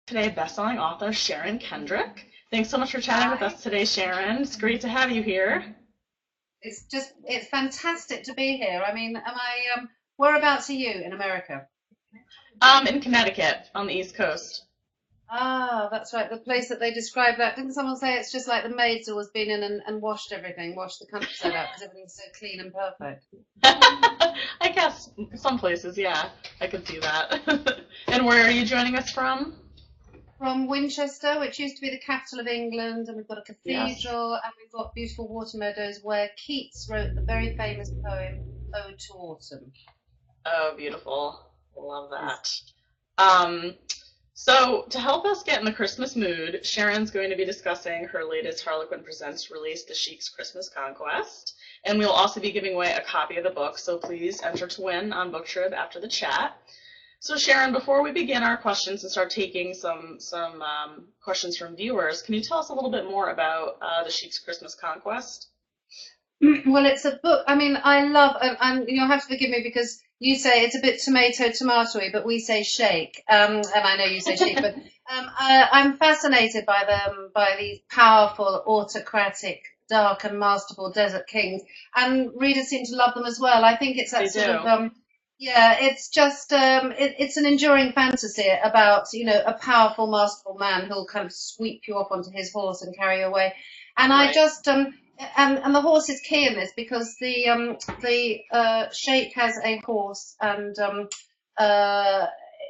Today, best-selling author Sharon Kendrick. Thanks so much for chatting with Hi. us today, Sharon. It's great to have you here. It's fantastic to be here. I mean, whereabouts are you in America? In Connecticut, on the East Coast. Ah, that's right. The place that they describe that. Didn't someone say it's just like the maid's always been in and washed everything, washed the countryside out because everything's so clean and perfect. I guess some places, yeah, I could see that. And where are you joining us from? From Winchester, which used to be the capital of England, and we've got a Yes. cathedral, and we've got beautiful water meadows where Keats wrote the very famous poem Ode to Autumn. Oh, beautiful. Love Is that. Um, so, to help us get in the Christmas mood, Sharon's going to be discussing her latest Harlequin Presents release, The Sheikh's Christmas Conquest. And we'll also be giving away a copy of the book, so please enter to win on BookTrib after the chat. So, Sharon, before we begin our questions and start taking some questions from viewers, can you tell us a little bit more about The Sheikh's Christmas Conquest? Well, it's a book. I mean, I love, and you'll have to forgive me because you say it's a bit tomatoey, but we say Sheikh, and I know you say Sheikh, but I'm fascinated by them, by these powerful, autocratic, dark, and masterful desert kings, and readers seem to love them as well. I think it's They that sort of, do. yeah, it's just, it's an enduring fantasy about, a powerful, masterful man who'll kind of sweep you up onto his horse and carry you away. And I Right. just, and the horse is key in this because the sheikh has a horse and uh,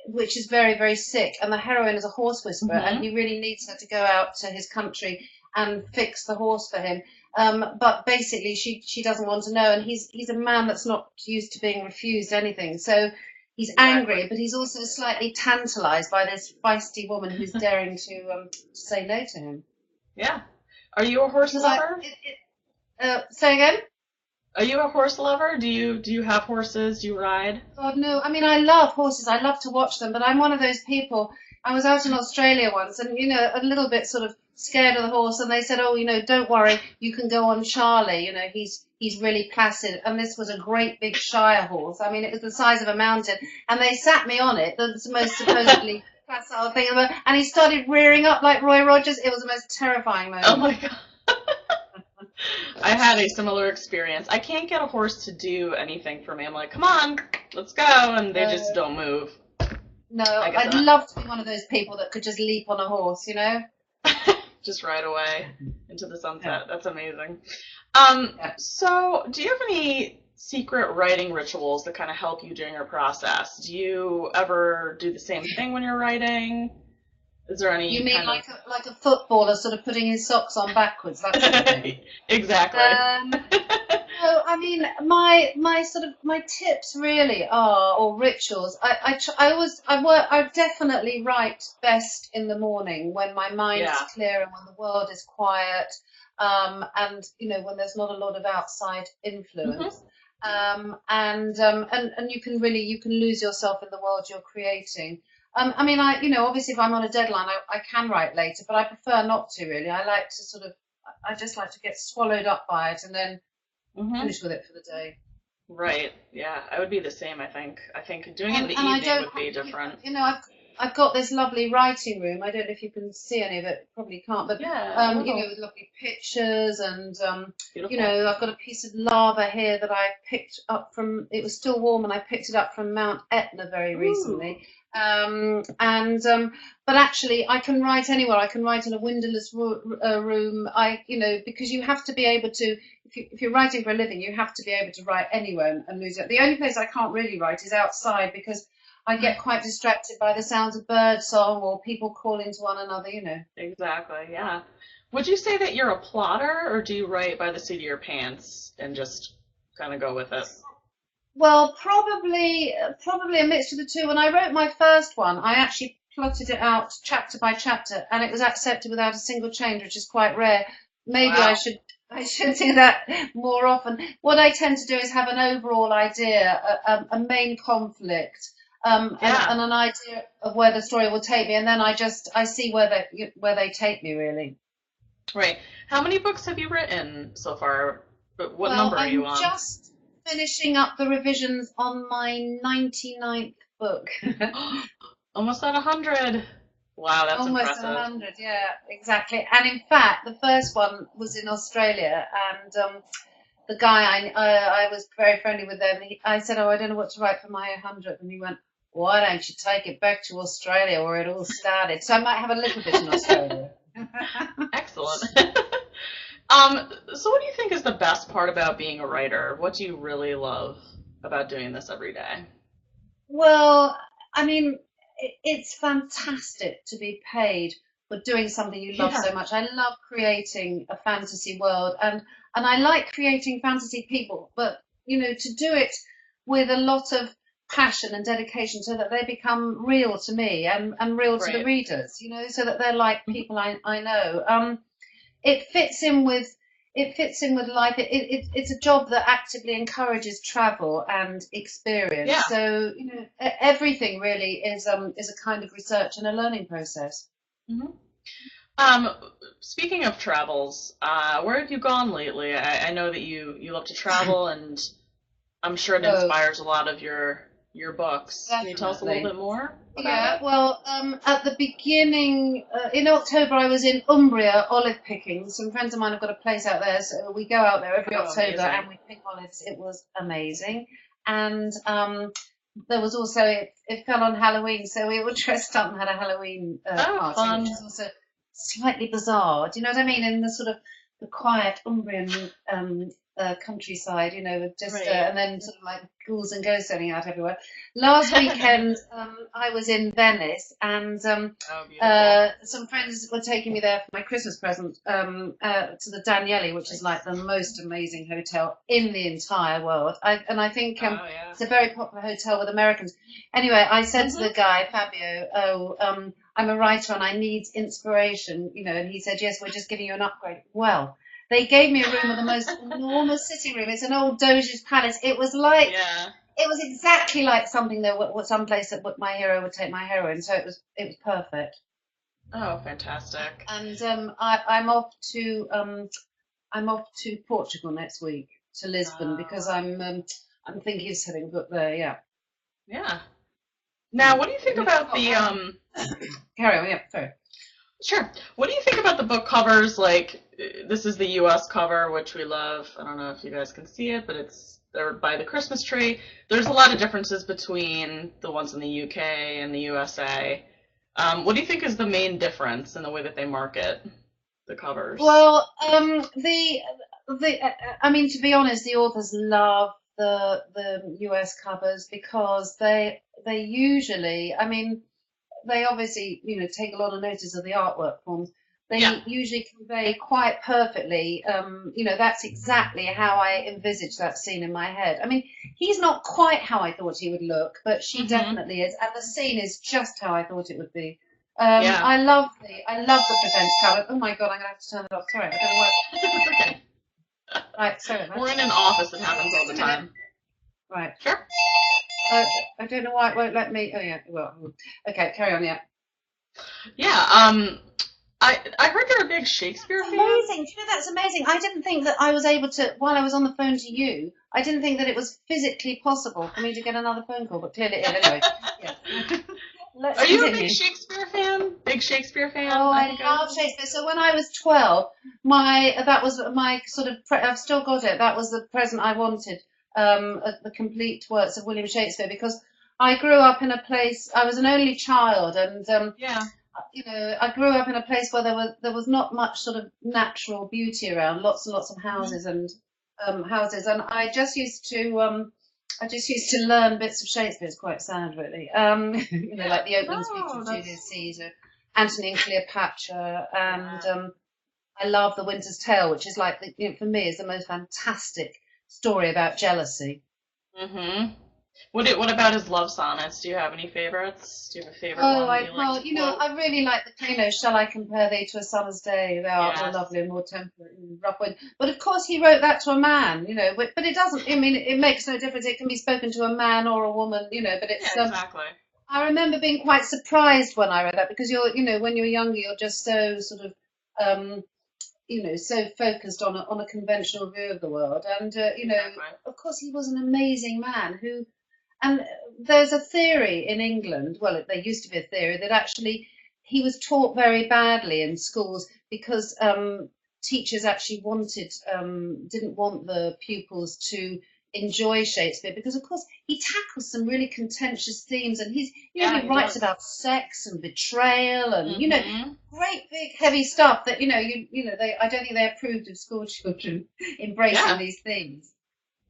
which is very very sick, and the heroine is a horse whisperer, and Mm-hmm. he really needs her to go out to his country and fix the horse for him. But basically, she doesn't want to know, and he's a man that's not used to being refused anything, so. He's Exactly. angry, but he's also slightly tantalized by this feisty woman who's daring to say no to him. Yeah. Are you a horse Because lover? say again. Are you a horse lover? Do you have horses? Do you ride? God, no. I mean, I love horses. I love to watch them, but I'm one of those people. I was out in Australia once and, a little bit sort of scared of the horse. And they said, oh, don't worry. You can go on Charlie. He's really placid. And this was a great big Shire horse. I mean, it was the size of a mountain. And they sat me on it. That's the most supposedly facile thing ever. And he started rearing up like Roy Rogers. It was the most terrifying Oh moment. my God. I had a similar experience. I can't get a horse to do anything for me. I'm like, come on, let's go. And they just Uh, don't move. no, I guess I'd love to be one of those people that could just leap on a horse. just right away into the Yeah. sunset. That's amazing. Yeah. So do you have any secret writing rituals that kind of help you during your process? Do you ever do the same thing when you're writing? Is there You any mean kind of like a footballer sort of putting his socks on backwards, that sort of thing? exactly? Um, no, I mean my tips really are or rituals. I definitely write best in the morning when my mind is Yeah. clear and when the world is quiet, and when there's not a lot of outside Hmm. influence. And you can lose yourself in the world you're creating. I mean, obviously, if I'm on a deadline, I can write later, but I prefer not to really. I like to I just like to get swallowed up by it and then Hmm. finish with it for the day. Right. Yeah, I would be the same, I think. I think doing it in And the I evening don't would have, be different. I've got this lovely writing room. I don't know if you can see any of it, probably can't, but Yeah, a little. with lovely pictures and Beautiful. I've got a piece of lava here that I picked up from. It was still warm, and I picked it up from Mount Etna very Ooh. recently. But actually, I can write anywhere. I can write in a windowless room. Because you have to be able to. If you're writing for a living, you have to be able to write anywhere and lose it. The only place I can't really write is outside because I get quite distracted by the sounds of bird song or people calling to one another. Exactly, yeah. Would you say that you're a plotter, or do you write by the seat of your pants and just kind of go with it? Well, probably a mixture of the two. When I wrote my first one, I actually plotted it out chapter by chapter, and it was accepted without a single change, which is quite rare. Maybe I Wow. should I should do that more often. What I tend to do is have an overall idea, a main conflict, Yeah. and an idea of where the story will take me, and then I see where they take me really. Right. How many books have you written so far? What Well, number are you I'm on? just finishing up the revisions on my 99th book. Almost at 100. Wow, that's Almost impressive. 100, yeah, exactly. And in fact, the first one was in Australia, and the guy I was very friendly with them. I said, "Oh, I don't know what to write for my 100," and he went, "Why don't you take it back to Australia where it all started?" So I might have a little bit in Australia. Excellent. So what do you think is the best part about being a writer? What do you really love about doing this every day? Well, I mean, it's fantastic to be paid for doing something you love Yeah. so much. I love creating a fantasy world, and I like creating fantasy people, but to do it with a lot of passion and dedication so that they become real to me and real to the Right. readers, so that they're like Mhm. people I know. It fits in with life. It's a job that actively encourages travel and Yeah. experience. So everything really is a kind of research and a learning process. hmm Um, Speaking of travels, where have you gone lately? I know that you love to travel, and I'm sure it Oh, inspires a lot of your books. Can you tell us a little definitely. bit more about Yeah, it? well, at the beginning, in October, I was in Umbria olive picking. Some friends of mine have got a place out there, so we go out there every Oh, October amazing. and we pick olives. It was amazing. And there was also, it fell on Halloween, so we all dressed up and had a Halloween Oh, party, fun. which is also slightly bizarre. Do you know what I mean? In the sort of the quiet Umbrian countryside, with just, Right. and then sort of like ghouls and ghosts running out everywhere. Last weekend, I was in Venice, and Oh, beautiful. some friends were taking me there for my Christmas present to the Daniele, which is like the most amazing hotel in the entire world. I think Oh, yeah. it's a very popular hotel with Americans. Anyway, I said to hmm the guy, Fabio, "Oh, I'm a writer and I need inspiration," and he said, "Yes, we're just giving you an upgrade." Well, they gave me a room with the most enormous sitting room. It's an old Doge's palace. Yeah. It was exactly like something that some place that my hero would take my heroine. So it was perfect. Oh, fantastic. And I'm off to Portugal next week to Lisbon because Oh, I'm thinking of setting a book there. Yeah. yeah. Now, Hmm. what do you think Yeah, about oh, the carry on. Yeah. Sorry. Sure. What do you think about the book covers? Like, this is the U.S. cover, which we love. I don't know if you guys can see it, but they're by the Christmas tree. There's a lot of differences between the ones in the UK and the USA. What do you think is the main difference in the way that they market the covers? Well, I mean, to be honest, the authors love the US covers because they usually, I mean, they obviously, take a lot of notice of the artwork forms. Yeah. They usually convey quite perfectly, that's exactly how I envisage that scene in my head. I mean, he's not quite how I thought he would look, but she hmm definitely is, and the scene is just how I thought it would be. Yeah. I love the presents cover. Oh my God, I'm gonna have to turn it off. Sorry, I don't know why. It's okay. Right, sorry about We're that. in an office that happens all Just the a minute. time. Right. Sure. I don't know why it won't let me. Oh yeah, well, okay, carry on. Yeah. Yeah. I heard you're a big Shakespeare fan. Amazing. Do you know that's amazing? I didn't think that I was able to, while I was on the phone to you, I didn't think that it was physically possible for me to get another phone call, but clearly it is. Anyway, yes. Let's Are you a big continue. Shakespeare fan? Big Shakespeare fan, Oh, I I think I love heard. Shakespeare. So when I was 12, that was my sort of, I've still got it. That was the present I wanted, the complete works of William Shakespeare, because I grew up in a place, I was an only child, and Yeah. I grew up in a place where there was not much sort of natural beauty around, lots and lots of Mhm. houses, and I just used to learn bits of Shakespeare. It's quite sad, really. Yeah. Like the opening speech No, of that's Julius Caesar, Antony and Cleopatra, and yeah. I love The Winter's Tale, which is like for me is the most fantastic story about jealousy. Mhm. What about his love sonnets? Do you have any favorites? Do you have a favorite Oh, one that you like to quote? I really like shall I compare thee to a summer's day? Thou art more Yes. lovely and more temperate and rough wind. But of course, he wrote that to a man, but it doesn't, I mean, it makes no difference. It can be spoken to a man or a woman, but Yeah, it's, exactly. I remember being quite surprised when I read that because when you're younger, you're just so sort of, um, so focused on a conventional view of the world. And, Exactly. of course, he was an amazing man and there's a theory in England, well, there used to be a theory that actually he was taught very badly in schools because teachers actually didn't want the pupils to enjoy Shakespeare, because of course he tackles some really contentious themes, and he writes about sex and betrayal and great big heavy stuff that I don't think they approved of school children embracing these themes.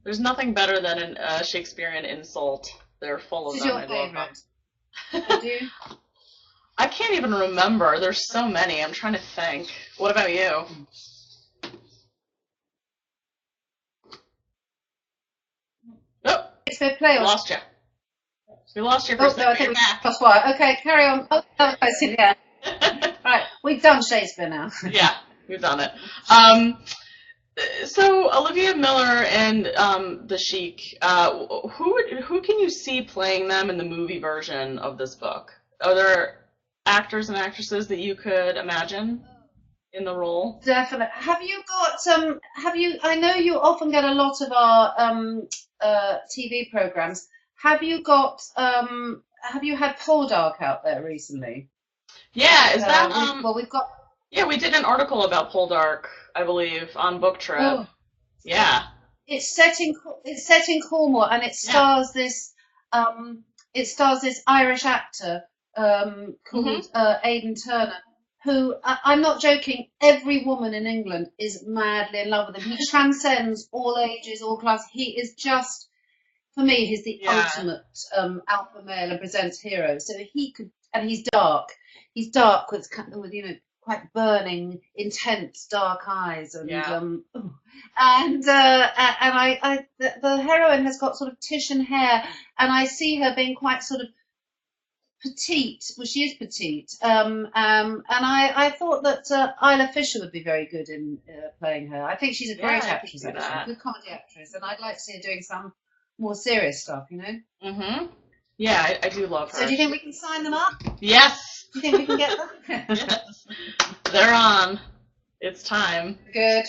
There's nothing better than a Shakespearean insult. They're full of them. This is your favorite? I do. I can't even remember. There's so many. I'm trying to think. What about you? Oh, Shakespeare play. Lost you. We lost you for a second. No, I think we lost one. Okay, carry on. Oh, yeah. Right, we've done Shakespeare now. Yeah, we've done it. So Olivia Miller and the Sheikh, who can you see playing them in the movie version of this book? Are there actors and actresses that you could imagine in the role? Definitely. Have you got I know you often get a lot of our TV programs. Have you had Poldark out there recently? Yeah, is that we've got. Yeah, we did an article about Poldark, I believe, on BookTrib. Oh. Yeah. It's set in Cornwall, and it stars this Irish actor called Aidan Turner, who, I'm not joking, every woman in England is madly in love with him. He transcends all ages, all classes. He is just, for me, he's the ultimate alpha male and presents heroes. So he could, and he's dark. He's dark with quite burning, intense, dark eyes, and the heroine has got sort of Titian hair, and I see her being quite sort of petite. Well, she is petite, and I thought that Isla Fisher would be very good in playing her. I think she's a great actress, actually, a good comedy actress, and I'd like to see her doing some more serious stuff. Yeah, I do love her. So do you think we can sign them up? Yes. Do you think we can get them? Yes. They're on. It's time. Good.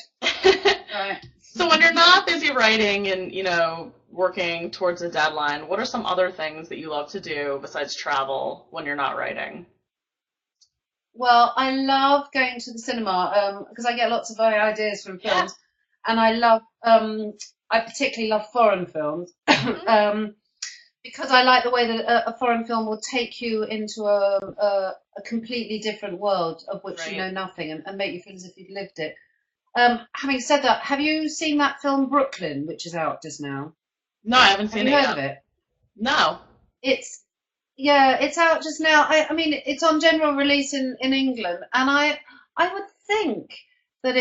Right. So when you're not busy writing and, working towards a deadline, what are some other things that you love to do besides travel when you're not writing? Well, I love going to the cinema because I get lots of ideas from films, and I particularly love foreign films. Because I like the way that a foreign film will take you into a completely different world of which you know nothing, and make you feel as if you'd lived it. Having said that, have you seen that film Brooklyn, which is out just now? No, I haven't seen it yet. Have you heard of it? No. It's out just now. I mean, it's on general release in England, and I would think that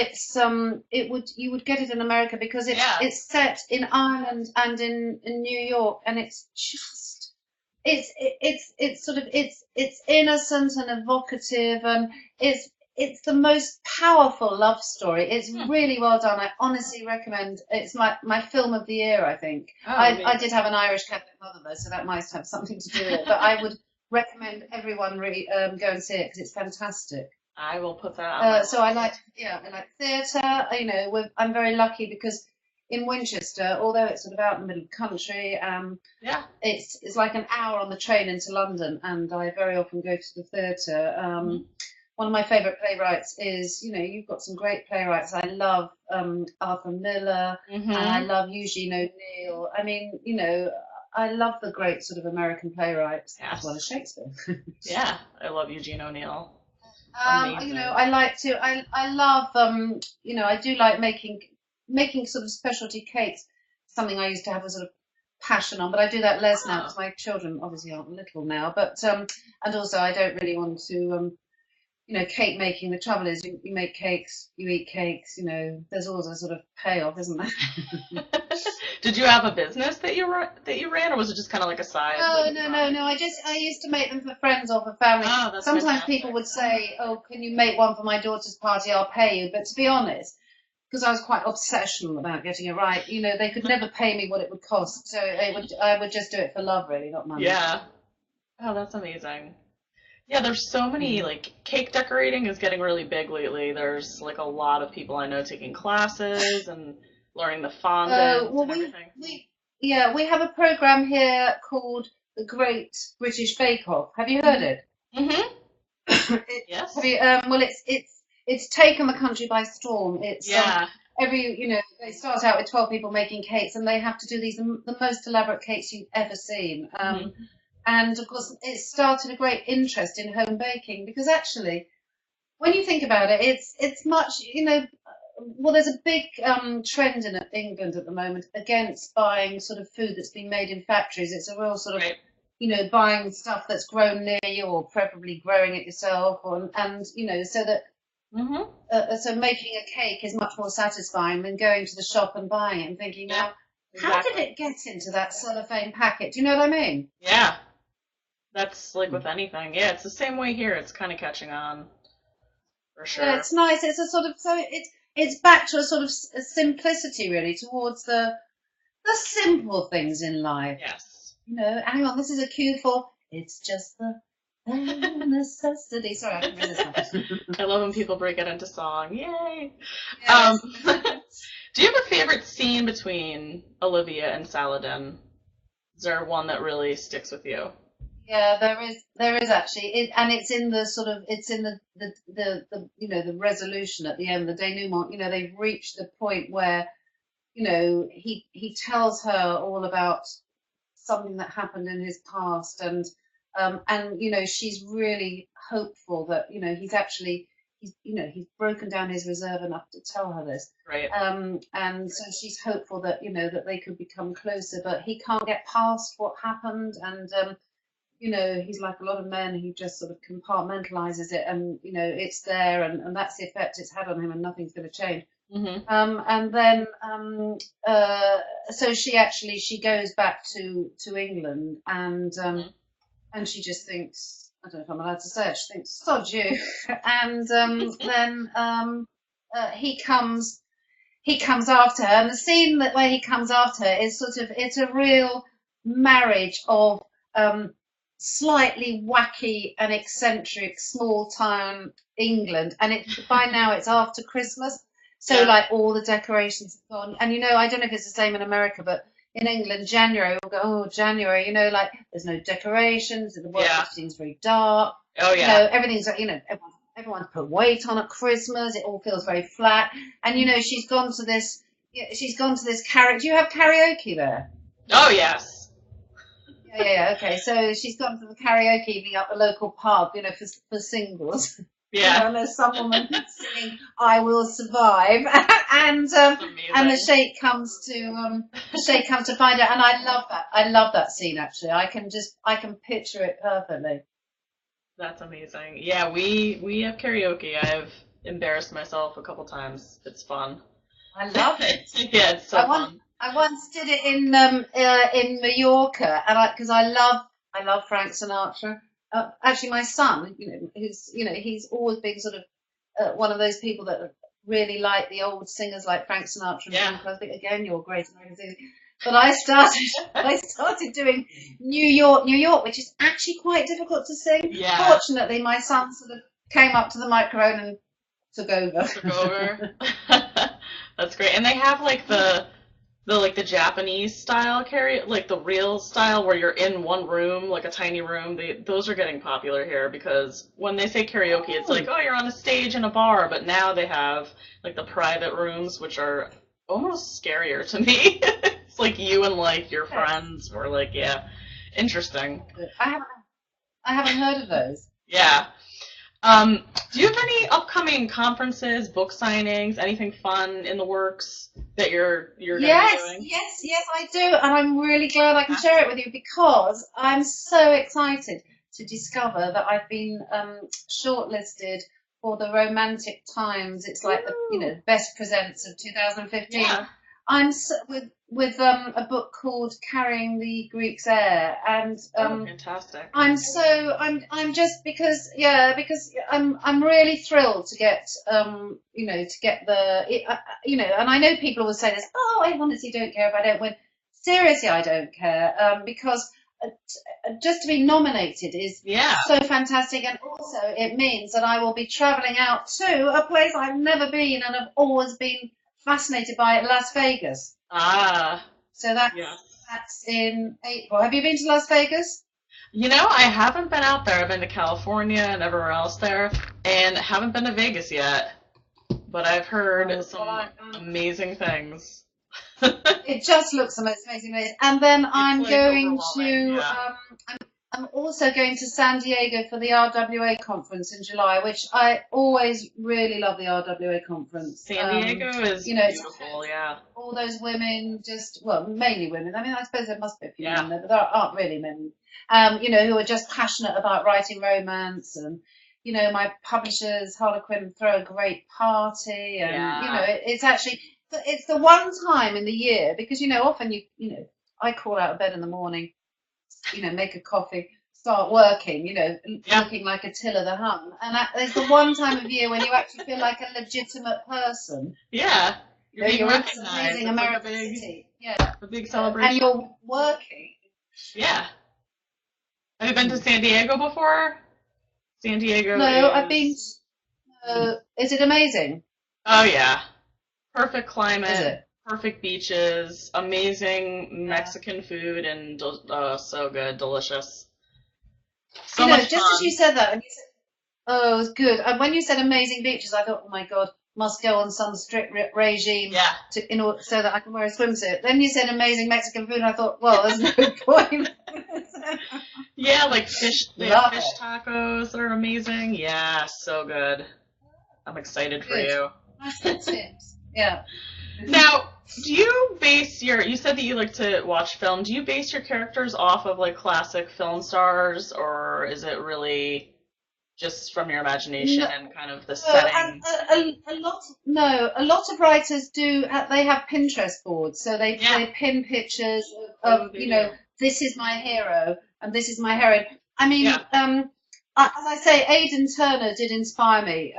you would get it in America because it's set in Ireland and in New York, and it's just it's innocent and evocative, and it's the most powerful love story. It's really well done. I honestly recommend. It's my film of the year, I think. I did have an Irish Catholic mother though, so that might have something to do with it. But I would recommend everyone go and see it because it's fantastic. I will put that on. So I like theatre. I'm very lucky because in Winchester, although it's sort of out in the middle of the country, it's like an hour on the train into London, and I very often go to the theatre. One of my favourite playwrights is, you've got some great playwrights. I love Arthur Miller, and I love Eugene O'Neill. I mean, I love the great sort of American playwrights as well as Shakespeare. Yeah, I love Eugene O'Neill. I love, I do like making sort of specialty cakes, something I used to have a sort of passion on, but I do that less now because my children obviously aren't little now, but, and also I don't really want to, cake making, the trouble is you make cakes, you eat cakes, there's always a sort of payoff, isn't there? Did you have a business that you ran, or was it just kind of like a side? No. I used to make them for friends or for family. Sometimes fantastic. People would say, "Oh, can you make one for my daughter's party? I'll pay you." But to be honest, because I was quite obsessional about getting it right, they could never pay me what it would cost. So I would just do it for love, really, not money. Yeah. Oh, that's amazing. Yeah, there's so many, cake decorating is getting really big lately. There's, a lot of people I know taking classes and learning the fondant and everything. We have a program here called The Great British Bake Off. Have you heard it? Yes. Well, it's taken the country by storm. It's they start out with 12 people making cakes, and they have to do the most elaborate cakes you've ever seen. And of course, it started a great interest in home baking because actually, when you think about it, it's much, well, there's a big trend in England at the moment against buying sort of food that's been made in factories. It's a real sort of, buying stuff that's grown near you or preferably growing it yourself, so that so making a cake is much more satisfying than going to the shop and buying it and thinking, now, how did it get into that cellophane packet? Do you know what I mean? Yeah. That's like with anything. Yeah, it's the same way here. It's kind of catching on, for sure. Yeah, it's nice. It's a sort of it's back to a sort of a simplicity, really, towards the simple things in life. Yes. Hang on. This is a cue for it's just the necessity. Sorry, I can resist that. I love when people break it into song. Yay! Yes. Do you have a favorite scene between Olivia and Saladin? Is there one that really sticks with you? Yeah, there is actually, and it's in the sort of, it's in the resolution at the end, the denouement. They've reached the point where, he tells her all about something that happened in his past, and she's really hopeful that he's broken down his reserve enough to tell her this, right? And so she's hopeful that that they could become closer, but he can't get past what happened, and he's like a lot of men who just sort of compartmentalizes it, and it's there, and that's the effect it's had on him, and nothing's going to change. And then so she goes back to England, and she just thinks, I don't know if I'm allowed to say it, she thinks, sod you. And then he comes after her, and the scene where he comes after her is sort of, it's a real marriage of slightly wacky and eccentric small town England, and by now it's after Christmas, so like all the decorations have gone, and I don't know if it's the same in America, but in England, January, we'll go, oh, January, like there's no decorations, the world seems very dark. Oh yeah. Everything's everyone's put weight on at Christmas, it all feels very flat, and she's gone to this karaoke. Do you have karaoke there? Oh yes. Yeah, okay. So she's gone to the karaoke evening at the local pub, for singles. Yeah. And there's some woman singing "I Will Survive," and the Sheikh comes to find her, and I love that. I love that scene actually. I can picture it perfectly. That's amazing. Yeah, we have karaoke. I've embarrassed myself a couple times. It's fun. I love it. Yeah, it's so fun. I once did it in Mallorca, and because I love Frank Sinatra. Actually, my son, he's always been sort of one of those people that really like the old singers like Frank Sinatra. Yeah. I think again, you're great American singer. But I started doing New York, which is actually quite difficult to sing. Yeah. Fortunately, my son sort of came up to the microphone and took over. That's great, and they have like the Japanese style like the real style where you're in one room, like a tiny room. Those are getting popular here because when they say karaoke, it's like, oh, you're on a stage in a bar, but now they have like the private rooms, which are almost scarier to me. It's like you and like your friends, or like, interesting. I haven't heard of those. Yeah. Do you have any upcoming conferences, book signings, anything fun in the works that you're going to be doing? Yes, I do, and I'm really glad I can share it with you because I'm so excited to discover that I've been shortlisted for the Romantic Times. It's like the Best Presents of 2015. Yeah. I'm with a book called Carrying the Greek's Air, and fantastic. I'm just because I'm really thrilled to get to get and I know people always say this, oh, I honestly don't care if I don't win. Seriously, I don't care, because just to be nominated is so fantastic, and also it means that I will be travelling out to a place I've never been and have always been fascinated by, Las Vegas. Ah. So that's in April. Have you been to Las Vegas? I haven't been out there. I've been to California and everywhere else there, and haven't been to Vegas yet. But I've heard some amazing things. It just looks amazing. And then I'm like going overwhelming, to, yeah. I'm also going to San Diego for the RWA conference in July, which I always really love the RWA conference. San Diego is It's beautiful, yeah. all those women, mainly women. I mean, I suppose there must be a few Yeah. men there, but there aren't really men, who are just passionate about writing romance. And, my publishers, Harlequin, throw a great party. And, Yeah. it's the one time in the year, because, often I crawl out of bed in the morning, make a coffee, start working, looking like Attila the Hun. And there's the one time of year when you actually feel like a legitimate person. Yeah. You're being You're in this recognized. amazing It's like American city. Yeah. a big celebration. And you're working. Yeah. Have you been to San Diego before? San Diego No, is... I've been. Is it amazing? Oh, yeah. Perfect Is climate, it? perfect beaches, amazing Mexican food, and so good, delicious. So much Just fun. as you said that, and you said, oh, it was good. And when you said amazing beaches, I thought, oh my God, must go on some strict regime Yeah. in order so that I can wear a swimsuit. Then you said amazing Mexican food, and I thought, well, there's no point. Yeah, like fish. They Love have fish it. tacos that are amazing. Yeah, so good. I'm excited for Good. you. Nice little tips. Yeah. Now, do you base you said that you like to watch film. Do you base your characters off of like classic film stars, or is it really just from your imagination and kind of the setting? A lot of writers do. They have Pinterest boards, so they pin pictures of this is my hero and this is my heroine. I mean, as I say, Aidan Turner did inspire me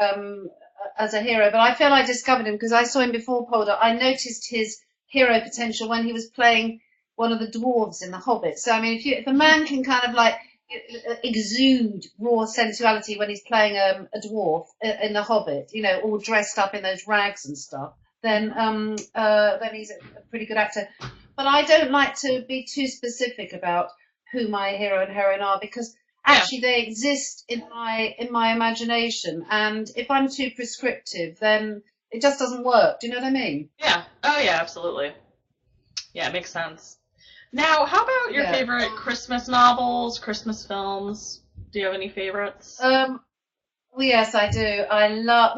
as a hero, but I feel I discovered him because I saw him before Polder. I noticed his hero potential when he was playing one of the dwarves in The Hobbit. So I mean, if a man can kind of like exude raw sensuality when he's playing a dwarf in The Hobbit, all dressed up in those rags and stuff, then he's a pretty good actor. But I don't like to be too specific about who my hero and heroine are, because actually they exist in my imagination, and if I'm too prescriptive, then it just doesn't work. Do you know what I mean? Yeah. Oh yeah, absolutely. Yeah, it makes sense. Now, how about your favorite Christmas novels, Christmas films? Do you have any favorites? Well, yes, I do. I love,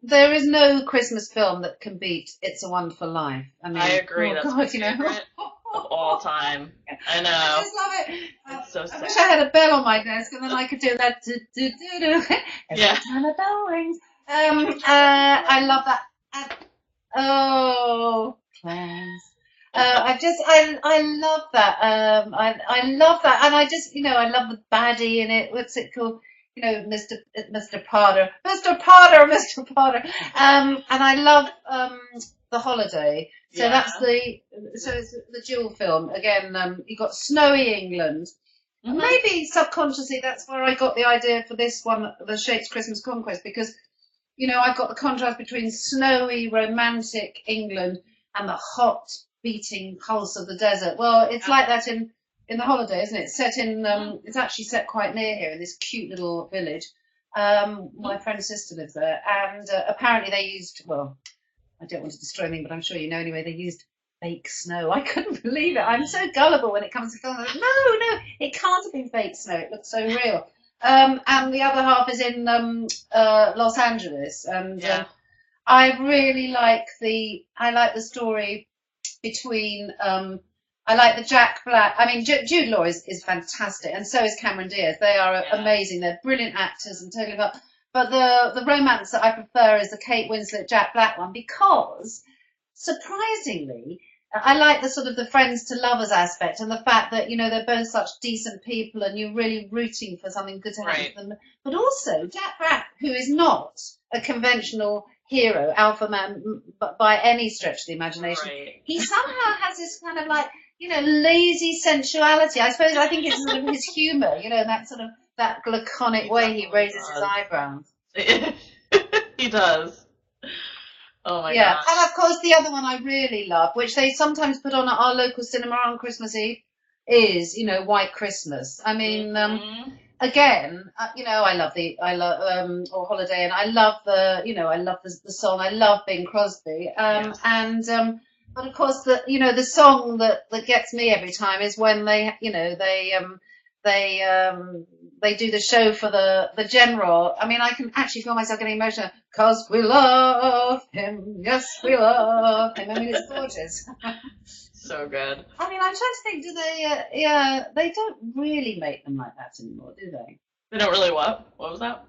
there is no Christmas film that can beat It's a Wonderful Life. I mean, I agree. That's my God, favorite of all time. I know. I just love it. It's so sad. I wish I had a bell on my desk and then I could do that. Every time a bell rings. I love that. Clans. I love that. I love that, and I just, I love the baddie in it. What's it called? Mr. Potter, Mr. Potter, Mr. Potter. And I love The Holiday. So it's the dual film again. You got snowy England. Mm-hmm. Maybe subconsciously that's where I got the idea for this one, the Sheikhs Christmas Conquest, because I've got the contrast between snowy, romantic England and the hot, beating pulse of the desert. Well, it's like that in The Holiday, isn't it? Set in, it's actually set quite near here in this cute little village. My friend's sister lives there, and apparently they used, well, I don't want to destroy anything, but I'm sure you know anyway, they used fake snow. I couldn't believe it. I'm so gullible when it comes to film. I'm like, no, it can't have been fake snow. It looks so real. And the other half is in Los Angeles, and I really like the story between I like the Jack Black. I mean, Jude Law is fantastic, and so is Cameron Diaz. They are amazing. They're brilliant actors and totally. But the romance that I prefer is the Kate Winslet Jack Black one, because surprisingly, I like the sort of the friends to lovers aspect, and the fact that they're both such decent people, and you're really rooting for something good to happen to them. But also Jack Black, who is not a conventional hero, alpha man, by any stretch of the imagination. He somehow has this kind of like, lazy sensuality. I think it's sort of his humour, that sort of that laconic way he raises his eyebrows. He does. Oh my gosh. gosh. And of course the other one I really love, which they sometimes put on at our local cinema on Christmas Eve, is, White Christmas. I mean, again, I love or Holiday, and I love the song. I love Bing Crosby. Yes. But of course, the song that gets me every time is when they do the show for the general. I mean, I can actually feel myself getting emotional. 'Cause we love him, yes, we love him. I mean, it's gorgeous. So good. I mean, I'm trying to think, do they, yeah, they don't really make them like that anymore, do they? They don't really what? What was that?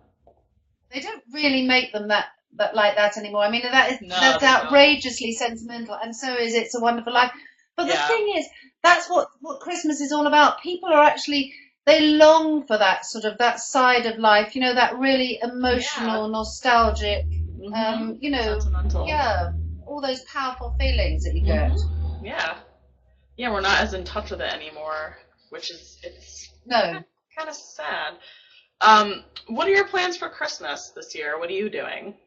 They don't really make them that like that anymore. I mean, that's they don't. outrageously sentimental, and so is It's a Wonderful Life. But the thing is, that's what Christmas is all about. People are actually, they long for that that side of life, that really emotional, nostalgic, sentimental. Yeah, all those powerful feelings that you get. Yeah. Yeah, we're not as in touch with it anymore, which is, it's No. kind of sad. What are your plans for Christmas this year? What are you doing?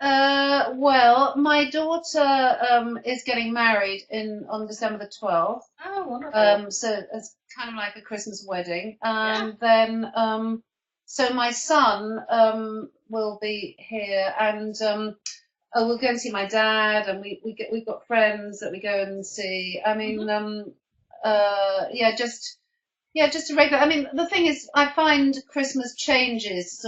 Well, my daughter is getting married on December the 12th. Oh, wonderful. So it's kind of like a Christmas wedding. And then, so my son will be here, and we'll go and see my dad, and we've got friends that we go and see. I mean, just a regular. I mean, the thing is, I find Christmas changes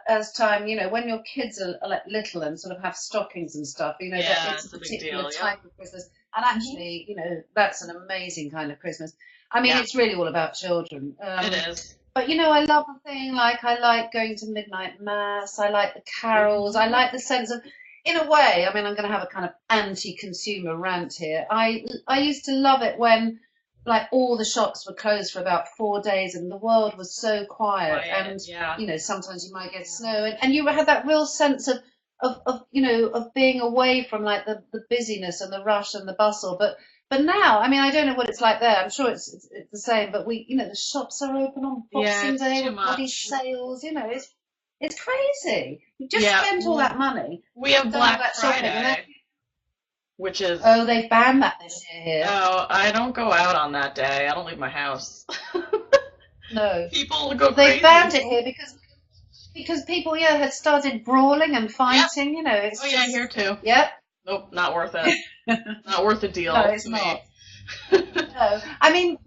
as time. When your kids are like little and sort of have stockings and stuff. That it's a particular type of Christmas. And actually, that's an amazing kind of Christmas. I mean, it's really all about children. It is. But I love the thing. Like, I like going to midnight mass. I like the carols. I like the sense of. In a way, I mean, I'm going to have a kind of anti-consumer rant here. I used to love it when, like, all the shops were closed for about 4 days and the world was so quiet. And sometimes you might get snow, and you had that real sense of being away from like the busyness and the rush and the bustle. But now, I mean, I don't know what it's like there. I'm sure it's the same. But the shops are open on Boxing Day with bloody sales. It's crazy. You just spent all that money. We have Black Friday, which is... Oh, they banned that this year here. No, I don't go out on that day. I don't leave my house. No. People go crazy. They banned it here because people, had started brawling and fighting. It's here too. Yep. Nope, not worth it. Not worth the deal. No, it's not. No, I mean,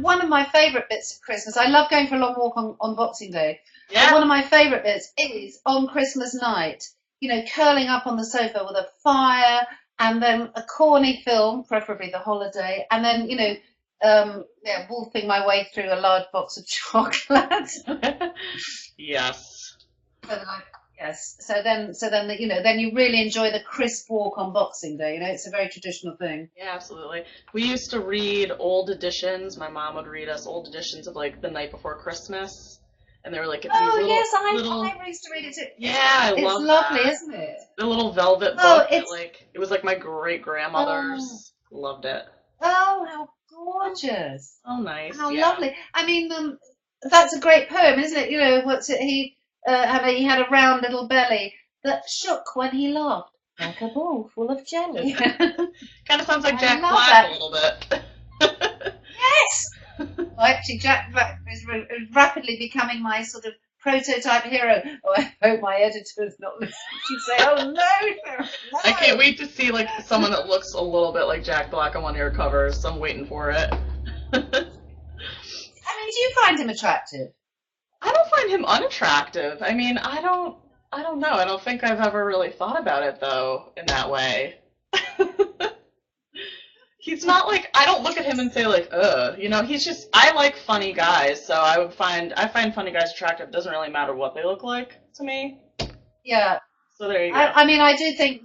one of my favourite bits of Christmas, I love going for a long walk on Boxing Day. Yeah. One of my favourite bits is on Christmas night, curling up on the sofa with a fire and then a corny film, preferably The Holiday, and then, wolfing my way through a large box of chocolate. Yes. Yes. So then you really enjoy the crisp walk on Boxing Day. It's a very traditional thing. Yeah, absolutely. We used to read old editions. My mom would read us old editions of like The Night Before Christmas, and they were like, I used to read it too. Yeah, I love It's lovely, that. Isn't it? The little velvet book. It was like my great grandmother's. Loved it. Oh, how gorgeous! Oh, nice. How lovely. I mean, that's a great poem, isn't it? What's it? He had a round little belly that shook when he laughed, like a ball full of jelly. Kind of sounds like Jack Black a little bit. Yes! Well, actually, Jack Black is rapidly becoming my sort of prototype hero. Oh, I hope my editor's not listening. She'd say, "Oh no!" I can't wait to see like someone that looks a little bit like Jack Black on one of your covers. So I'm waiting for it. I mean, do you find him attractive? I don't find him unattractive. I mean, I don't know. I don't think I've ever really thought about it though in that way. He's not like, I don't look at him and say like, ugh, he's just, I like funny guys, so I find funny guys attractive. It doesn't really matter what they look like to me. Yeah. So there you go. I mean, I do think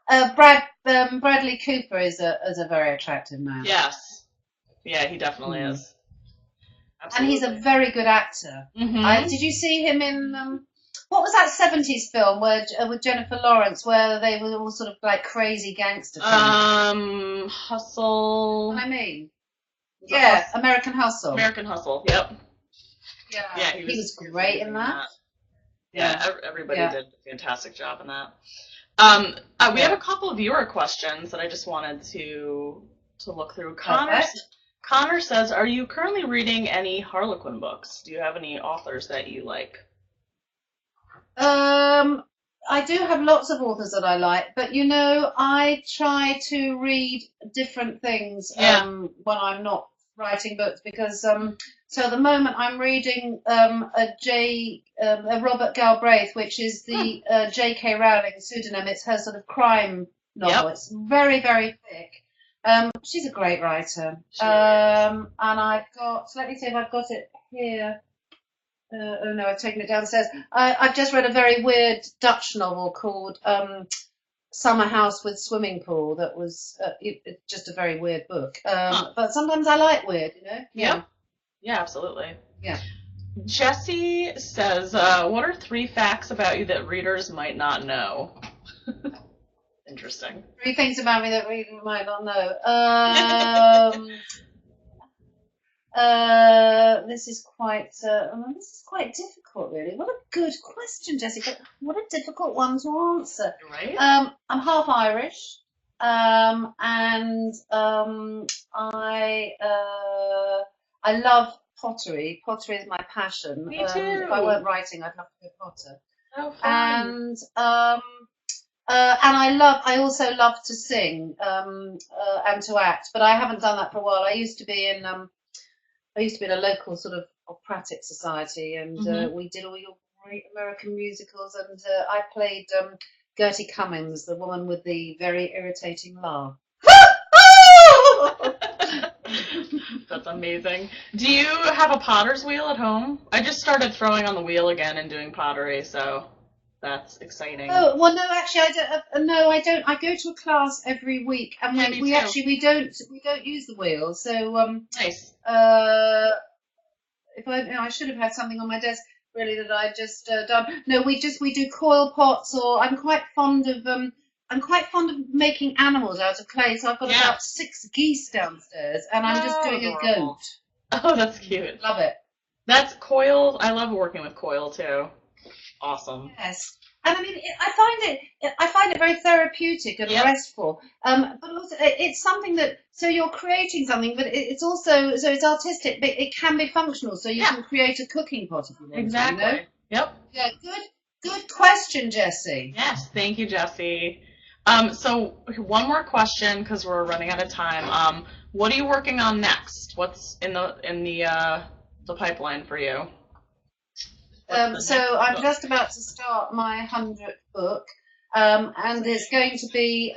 that Bradley Cooper is a very attractive man. Yes. Yeah, he definitely is. Absolutely. And he's a very good actor. Mm-hmm. Did you see him in what was that 70s film with Jennifer Lawrence where they were all sort of like crazy gangster films? Hustle. What I mean? Yeah, American Hustle. American Hustle. Yep. Yeah, he was great in that. Yeah, everybody did a fantastic job in that. We have a couple of viewer questions that I just wanted to to look through. Perfect. Connor says, are you currently reading any Harlequin books? Do you have any authors that you like? I do have lots of authors that I like, but I try to read different things when I'm not writing books because so at the moment I'm reading a Robert Galbraith, which is the J.K. Rowling pseudonym. It's her sort of crime novel. Yep. It's very, very thick. She's a great writer. And I've got, let me see if I've got it here. Oh no, I've taken it downstairs. I've just read a very weird Dutch novel called Summer House with Swimming Pool. That was it's just a very weird book. But sometimes I like weird, Yeah. Yeah, absolutely. Yeah. Jessie says, what are 3 facts about you that readers might not know? Interesting. 3 things about me that readers might not know. This is quite difficult, really. What a good question, Jessica. What a difficult one to answer. Right. I'm half Irish, and I love pottery. Pottery is my passion. Me too. If I weren't writing, I'd love to be a potter. Oh, fun. And I also love to sing and to act, but I haven't done that for a while. I used to be in a local sort of operatic society, and we did all your great American musicals, and I played Gertie Cummings, the woman with the very irritating laugh. That's amazing. Do you have a potter's wheel at home? I just started throwing on the wheel again and doing pottery, so that's exciting. Oh, well, no, actually, I don't. I go to a class every week, and we don't use the wheel. So nice. If I should have had something on my desk really that I just done. No, we do coil pots, or I'm quite fond of making animals out of clay. So I've got about 6 geese downstairs, and I'm just doing a goat. Oh, that's cute. Love it. That's coil. I love working with coil too. Awesome. Yes, and I mean, I find it very therapeutic and restful. But also, it's something that you're creating something, but it's also it's artistic, but it can be functional. So you can create a cooking pot if you want. Exactly. Yep. Yeah. Good question, Jessie. Yes, thank you, Jessie. So one more question because we're running out of time. What are you working on next? What's in the pipeline for you? So I'm just about to start my 100th book, and it's going to be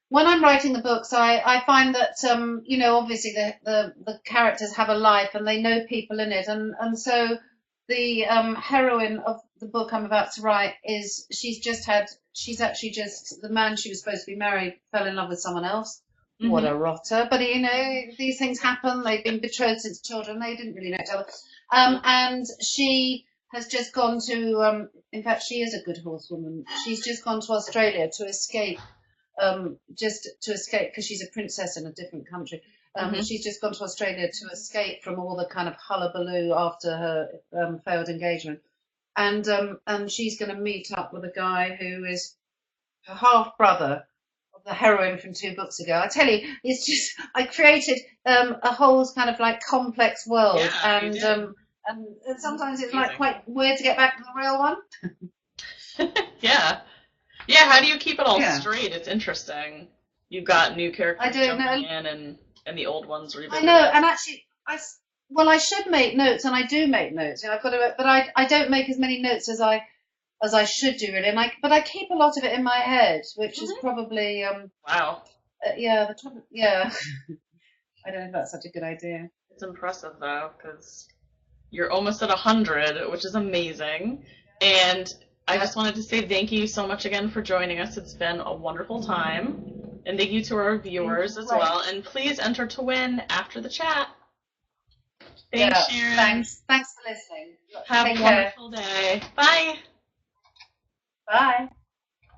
when I'm writing the books. I find that obviously the characters have a life and they know people in it, and so the heroine of the book I'm about to write she's actually just the man she was supposed to be married fell in love with someone else. Mm-hmm. What a rotter! But these things happen. They've been betrothed since children. They didn't really know each other, and she has just gone to, in fact, she is a good horsewoman. She's just gone to Australia to escape, because she's a princess in a different country. She's just gone to Australia to escape from all the kind of hullabaloo after her failed engagement. And she's going to meet up with a guy who is her half-brother of the heroine from 2 books ago. I tell you, it's just, I created a whole kind of like complex world. Yeah, and sometimes it's like quite weird to get back to the real one. Yeah. How do you keep it all straight? It's interesting. You've got new characters jumping in, and the old ones revisited. I know, and actually, I should make notes, and I do make notes. I've got to, but I don't make as many notes as I should do, really. But I keep a lot of it in my head, which is probably wow. The trouble. Yeah. I don't know if that's such a good idea. It's impressive though, because you're almost at 100, which is amazing. And I just wanted to say thank you so much again for joining us. It's been a wonderful time. And thank you to our viewers as well. And please enter to win after the chat. Thanks, Sharon. Thanks for listening. Have a wonderful day. Bye. Bye.